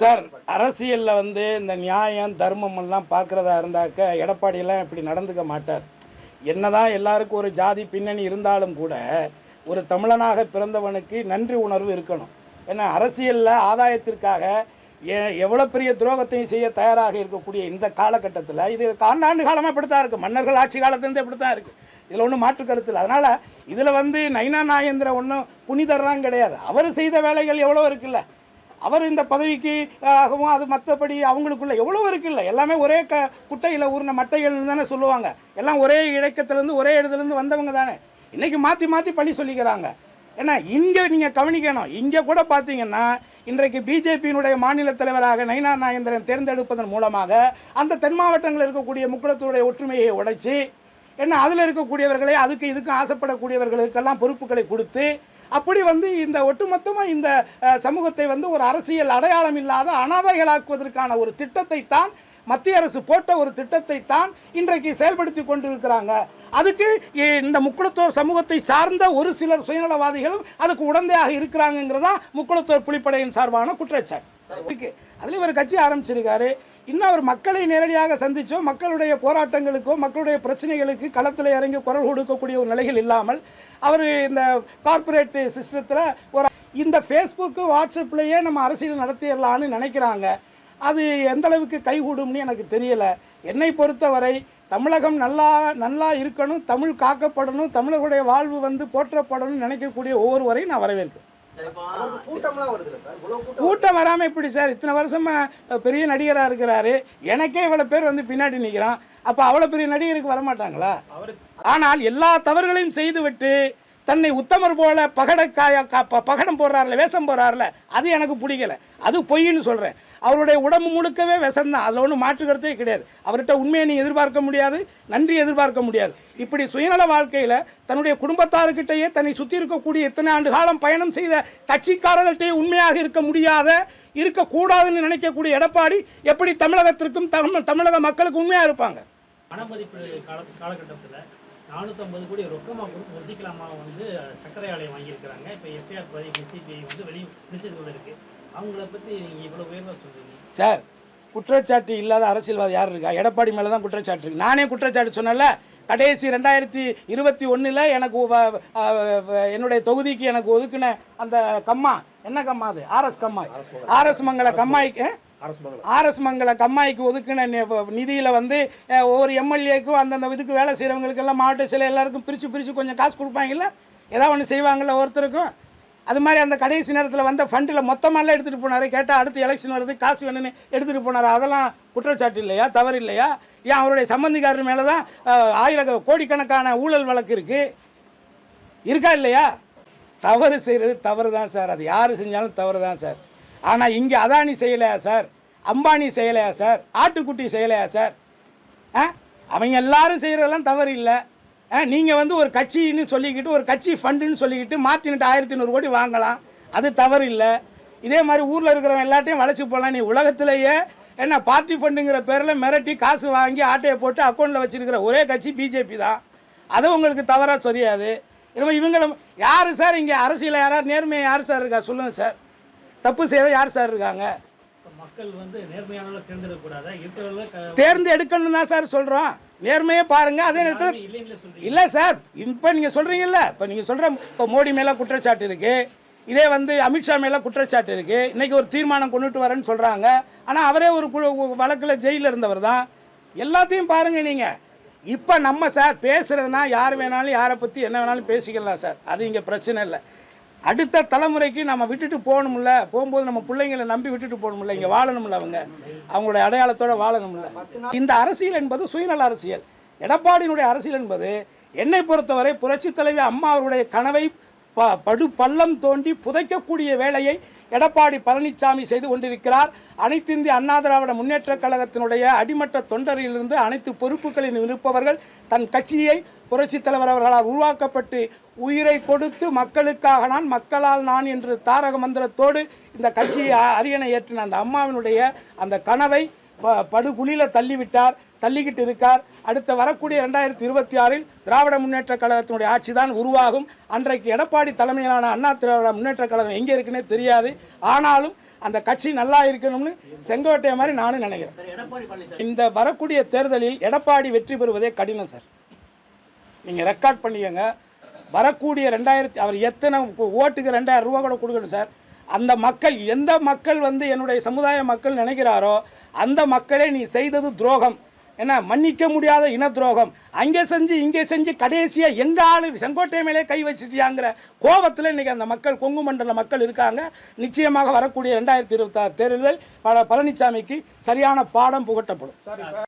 Sir, அரசியலில் வந்து இந்த நியாயம் தர்மம் எல்லாம் பார்க்குறதா இருந்தாக்க எடப்பாடியெல்லாம் இப்படி நடந்துக்க மாட்டார். என்னதான் எல்லாருக்கும் ஒரு ஜாதி பின்னணி இருந்தாலும் கூட ஒரு தமிழனாக பிறந்தவனுக்கு நன்றி உணர்வு இருக்கணும். ஏன்னா அரசியலில் ஆதாயத்திற்காக எவ்வளோ பெரிய துரோகத்தையும் செய்ய தயாராக இருக்கக்கூடிய இந்த காலகட்டத்தில் இது ஆண்டாண்டு காலமாக இப்படித்தான் இருக்குது. மன்னர்கள் ஆட்சி காலத்துலேருந்து இப்படி தான் இருக்குது. இதில் ஒன்றும் மாற்று கருத்து இல்லை. அதனால் இதில் வந்து நயினா நாகேந்திரன் ஒன்றும் புனிதர்லாம் கிடையாது. அவர் செய்த வேலைகள் எவ்வளோ இருக்குல்ல, அவர் இந்த பதவிக்கு ஆகவும் அது மற்றபடி அவங்களுக்குள்ள எவ்வளோ இருக்குல்ல, எல்லாமே ஒரே குட்டையில் ஊர்ன மட்டைகள்னு தானே சொல்லுவாங்க. எல்லாம் ஒரே இலக்கத்துலேருந்து ஒரே இடத்துலேருந்து வந்தவங்க தானே. இன்றைக்கி மாற்றி மாற்றி பழி சொல்லிக்கிறாங்க. ஏன்னா இங்கே நீங்கள் கவனிக்கணும், இங்கே கூட பார்த்தீங்கன்னா இன்றைக்கு பிஜேபியினுடைய மாநில தலைவராக நயினா நாகேந்திரன் தேர்ந்தெடுப்பதன் மூலமாக அந்த தென் மாவட்டங்களில் இருக்கக்கூடிய முக்குளத்தூருடைய ஒற்றுமையை உடைச்சி ஏன்னா அதில் இருக்கக்கூடியவர்களே அதுக்கு இதுக்கும் ஆசைப்படக்கூடியவர்களுக்கெல்லாம் பொறுப்புகளை கொடுத்து அப்படி வந்து இந்த ஒட்டுமொத்தமாக இந்த சமூகத்தை வந்து ஒரு அரசியல் அடையாளம் இல்லாத அனாதைகளாக்குவதற்கான ஒரு திட்டத்தை தான் மத்திய அரசு போட்ட ஒரு திட்டத்தை தான் இன்றைக்கு செயல்படுத்தி கொண்டிருக்கிறாங்க. அதுக்கு இந்த முக்குளத்தோர் சமூகத்தை சார்ந்த ஒரு சிலர் சுயநலவாதிகளும் அதுக்கு உடந்தையாக இருக்கிறாங்கிறதா முக்குளத்தோர் புலிப்படையின் சார்பான குற்றச்சாட்டு. அதில் இவர் கட்சி ஆரம்பிச்சிருக்காரு. இன்னும் அவர் மக்களை நேரடியாக சந்திச்சோ மக்களுடைய போராட்டங்களுக்கோ மக்களுடைய பிரச்சனைகளுக்கு களத்தில் இறங்கி குரல் கொடுக்கக்கூடிய ஒரு நிலைகள் இல்லாமல் அவர் இந்த கார்ப்பரேட் சிஸ்டத்தில் ஒரு இந்த ஃபேஸ்புக்கு வாட்ஸ்அப்லேயே நம்ம அரசியல் நடத்திடலான்னு நினைக்கிறாங்க. அது எந்த அளவுக்கு கைகூடும்னு எனக்கு தெரியலை. என்னை பொறுத்தவரை தமிழகம் நல்லா இருக்கணும், தமிழ் காக்கப்படணும், தமிழர்களுடைய வாழ்வு வந்து போற்றப்படணும்னு நினைக்கக்கூடிய ஒவ்வொருவரையும் நான் வரவேற்கிறேன். கூட்டம் வராமல் எப்படி சார்? இத்தனை வருஷமாக பெரிய நடிகராக இருக்கிறாரு, எனக்கே இவ்வளோ பேர் வந்து பின்னாடி நிற்கிறான். அப்போ அவ்வளோ பெரிய நடிகருக்கு வரமாட்டாங்களா? ஆனால் எல்லா தவறுகளையும் செய்துவிட்டு தன்னை உத்தமர் போல பகடம் போடுறாருல, வேஷம் போடுறாருல, அது எனக்கு பிடிக்கல. அது பொய்ன்னு சொல்கிறேன். அவருடைய உடம்பு முழுக்கவே விஷம்தான், அதில் ஒன்றும் மாற்று கருத்தே கிடையாது. அவர்கிட்ட உண்மையை நீ எதிர்பார்க்க முடியாது, நன்றி எதிர்பார்க்க முடியாது. இப்படி சுயநல வாழ்க்கையில் தன்னுடைய குடும்பத்தார்கிட்டையே தன்னை சுற்றி இருக்கக்கூடிய இத்தனை ஆண்டு காலம் பயணம் செய்த கட்சிக்காரர்கள்ட்டையே உண்மையாக இருக்க முடியாத, இருக்கக்கூடாதுன்னு நினைக்கக்கூடிய எடப்பாடி எப்படி தமிழகத்திற்கும் தமிழக மக்களுக்கு உண்மையாக இருப்பாங்க? பணமதிப்பு காலகட்டத்தில் 450 கோடி ரொக்கமாக கொடுத்து வசிக்கலாமா வந்து சர்க்கரை ஆலையை வாங்கியிருக்கிறாங்க. இப்போ எஃப்ஐஆர் பதிவு சிபிஐ வந்து வெளிச்சத்தோடு இருக்குது. அவங்கள பற்றி நீங்கள் இவ்வளோ உயர்வாக சொல்கிறீங்க சார். குற்றச்சாட்டு இல்லாத அரசியல்வாதி யார் இருக்கா? எடப்பாடி மேலே தான் குற்றச்சாட்டு இருக்குது. நானே குற்றச்சாட்டு சொன்னல, கடைசி 2021 எனக்கு என்னுடைய தொகுதிக்கு எனக்கு ஒதுக்கின அந்த கம்மா, என்ன கம்மா அது? ஆர்எஸ் மங்கல கம்மாய்க்கு மங்கல கம்மாய்க்கு ஒதுக்கின நிதியில் வந்து ஒவ்வொரு எம்எல்ஏக்கும் அந்தந்த இதுக்கு வேலை செய்கிறவங்களுக்கெல்லாம் மாவட்ட சில எல்லாருக்கும் பிரித்து கொஞ்சம் காசு கொடுப்பாங்கல்ல, ஏதாவது ஒன்று செய்வாங்கள்ல ஒருத்தருக்கும். அது மாதிரி அந்த கடைசி நேரத்தில் வந்த ஃபண்டில் மொத்தமெல்லாம் எடுத்துகிட்டு போனார். கேட்டால் அடுத்து எலெக்ஷன் வருது காசு வேணும்னு எடுத்துகிட்டு போனார். அதெல்லாம் குற்றச்சாட்டு இல்லையா? தவறு இல்லையா? ஏன் அவருடைய சம்பந்திக்காரர் மேலே தான் கோடிக்கணக்கான ஊழல் வழக்கு இருக்கா இல்லையா? தவறு செய்கிறது தவறு தான் சார். அது யார் செஞ்சாலும் தவறு தான் சார். ஆனால் இங்கே அதானி செய்யலையா சார்? அம்பானி செய்யலையா சார்? ஆட்டுக்குட்டி செய்யலையா சார்? அவங்க எல்லாரும் செய்கிறதெல்லாம் தவறு இல்லை. நீங்கள் வந்து ஒரு கட்சின்னு சொல்லிக்கிட்டு ஒரு கட்சி ஃபண்டுன்னு சொல்லிக்கிட்டு மாற்றிக்கிட்டு 1500 கோடி வாங்கலாம், அது தவறு இல்லை. இதே மாதிரி ஊரில் இருக்கிறவங்க எல்லாத்தையும் வளைச்சி போகலாம். நீ உலகத்திலேயே என்ன பார்ட்டி ஃபண்டுங்கிற பேரில் மிரட்டி காசு வாங்கி ஆட்டையை போட்டு அக்கௌண்ட்டில் வச்சுருக்கிற ஒரே கட்சி பிஜேபி தான். அது உங்களுக்கு தவறாக தெரியாது. இவங்களும் யார் சார் இங்கே அரசியலில் யாராவது நேர்மையாக யார் சார் இருக்கா சொல்லுங்கள் சார்? தப்பு செய்ய யார் சார் இருக்காங்க? மக்கள் வந்து நேர்மையானவங்களை தேர்ந்தெடுக்கக்கூடாது, தேர்ந்தெடுக்கணும் தான் சார் சொல்கிறோம். நேர்மையே பாருங்கள். அதே நேரத்தில் இல்லை சார், இப்போ நீங்கள் சொல்கிறீங்கல்ல, இப்போ நீங்கள் சொல்கிற இப்போ மோடி மேலே குற்றச்சாட்டு இருக்குது, இதே வந்து அமித்ஷா மேலே குற்றச்சாட்டு இருக்குது. இன்றைக்கி ஒரு தீர்மானம் கொண்டுட்டு வரேன்னு சொல்கிறாங்க. ஆனால் அவரே ஒரு வழக்கில் ஜெயிலில் இருந்தவர் தான். எல்லாத்தையும் பாருங்கள் நீங்கள். இப்போ நம்ம சார் பேசுகிறதுனா யார் வேணாலும் யாரை பற்றி என்ன வேணாலும் பேசிக்கலாம் சார். அது இங்கே பிரச்சனை இல்லை. அடுத்த தலைமுறைக்கு நம்ம விட்டுட்டு போகணும்ல, போகும்போது நம்ம பிள்ளைங்களை நம்பி விட்டுட்டு போகணும்ல, இங்கே வாழணும்ல, அவங்களுடைய அடையாளத்தோடு வாழணும்ல. இந்த அரசியல் என்பது சுயநல அரசியல். எடப்பாடியினுடைய அரசியல் என்பது என்னை பொறுத்தவரை புரட்சி தலைவி அம்மா அவருடைய கனவை பள்ளம் தோண்டி புதைக்கக்கூடிய வேலையை எடப்பாடி பழனிசாமி செய்து கொண்டிருக்கிறார். அனைத்து இந்திய அண்ணா திராவிட முன்னேற்றக் கழகத்தினுடைய அடிமட்ட தொண்டரிலிருந்து அனைத்து பொறுப்புகளில் இருப்பவர்கள் தன் கட்சியை புரட்சித் தலைவர் அவர்களால் உருவாக்கப்பட்டு உயிரை கொடுத்து மக்களுக்காக நான் மக்களால் நான் என்று தாரக மந்திரத்தோடு இந்த கட்சியை அரியணை ஏற்றின அந்த அம்மாவினுடைய அந்த கனவை படுகுழியில் தள்ளிக்கிட்டு இருக்கார். அடுத்த வரக்கூடிய 2026 திராவிட முன்னேற்ற கழகத்தினுடைய ஆட்சி தான் உருவாகும். அன்றைக்கு எடப்பாடி தலைமையிலான அண்ணா திராவிட முன்னேற்ற கழகம் எங்கே இருக்குன்னே தெரியாது. ஆனாலும் அந்த கட்சி நல்லா இருக்கணும்னு செங்கோட்டையை மாதிரி நானும் நினைக்கிறேன். சார், எடப்பாடி பழனிசாமி இந்த வரக்கூடிய தேர்தலில் எடப்பாடி வெற்றி பெறுவதே கடினம் சார். நீங்கள் ரெக்கார்ட் பண்ணிக்கங்க. வரக்கூடிய 2000 அவர் எத்தனை ஓட்டுக்கு 2000 ரூபா கூட கொடுக்கணும் சார். அந்த மக்கள் எந்த மக்கள் வந்து என்னுடைய சமுதாய மக்கள் நினைக்கிறாரோ அந்த மக்களே நீ செய்தது துரோகம், என்ன மன்னிக்க முடியாத இன துரோகம், அங்கே செஞ்சு இங்கே செஞ்சு கடைசியாக எங்கள் ஆளு செங்கோட்டை மேலே கை வச்சுட்டியாங்கிற கோபத்தில் இன்றைக்கி அந்த மக்கள் கொங்கு மண்டல மக்கள் இருக்காங்க. நிச்சயமாக வரக்கூடிய 2026 தேர்தல் பழனிசாமிக்கு சரியான பாடம் புகட்டப்படும்.